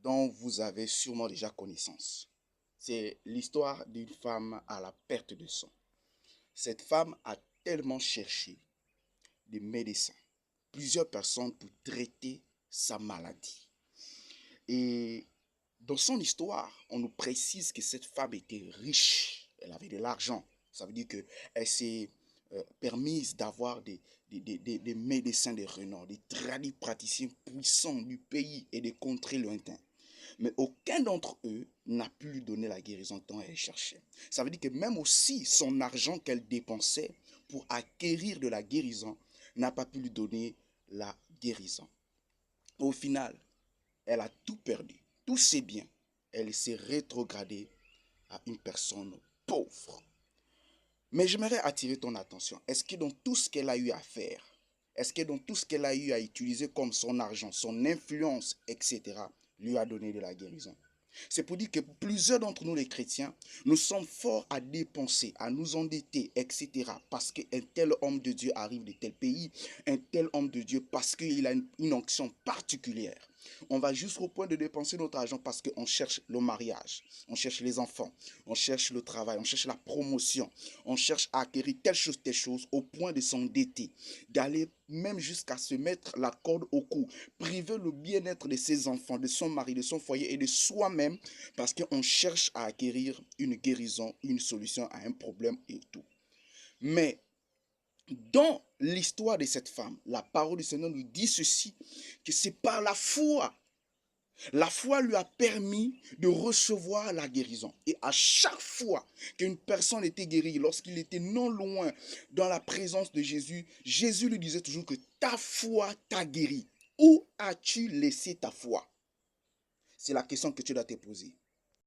dont vous avez sûrement déjà connaissance. C'est l'histoire d'une femme à la perte de sang. Cette femme a tellement cherché des médecins, plusieurs personnes pour traiter sa maladie. Et dans son histoire, on nous précise que cette femme était riche, elle avait de l'argent. Ça veut dire qu'elle s'est permise d'avoir des médecins de renom, des tradipraticiens puissants du pays et des contrées lointaines. Mais aucun d'entre eux n'a pu lui donner la guérison dont elle cherchait. Ça veut dire que même aussi son argent qu'elle dépensait pour acquérir de la guérison n'a pas pu lui donner la guérison. Au final, elle a tout perdu, tous ses biens. Elle s'est rétrogradée à une personne pauvre. Mais j'aimerais attirer ton attention. Est-ce que dans tout ce qu'elle a eu à faire, est-ce que dans tout ce qu'elle a eu à utiliser comme son argent, son influence, etc., lui a donné de la guérison? C'est pour dire que plusieurs d'entre nous, les chrétiens, nous sommes forts à dépenser, à nous endetter, etc. Parce qu'un tel homme de Dieu arrive de tel pays, un tel homme de Dieu parce qu'il a une onction particulière. On va jusqu'au point de dépenser notre argent parce qu'on cherche le mariage, on cherche les enfants, on cherche le travail, on cherche la promotion, on cherche à acquérir telle chose, au point de s'endetter, d'aller même jusqu'à se mettre la corde au cou, priver le bien-être de ses enfants, de son mari, de son foyer et de soi-même parce qu'on cherche à acquérir une guérison, une solution à un problème et tout. Mais dans l'histoire de cette femme, la parole du Seigneur nous dit ceci, que c'est par la foi. La foi lui a permis de recevoir la guérison. Et à chaque fois qu'une personne était guérie, lorsqu'il était non loin dans la présence de Jésus, Jésus lui disait toujours que ta foi t'a guéri. Où as-tu laissé ta foi? C'est la question que tu dois te poser.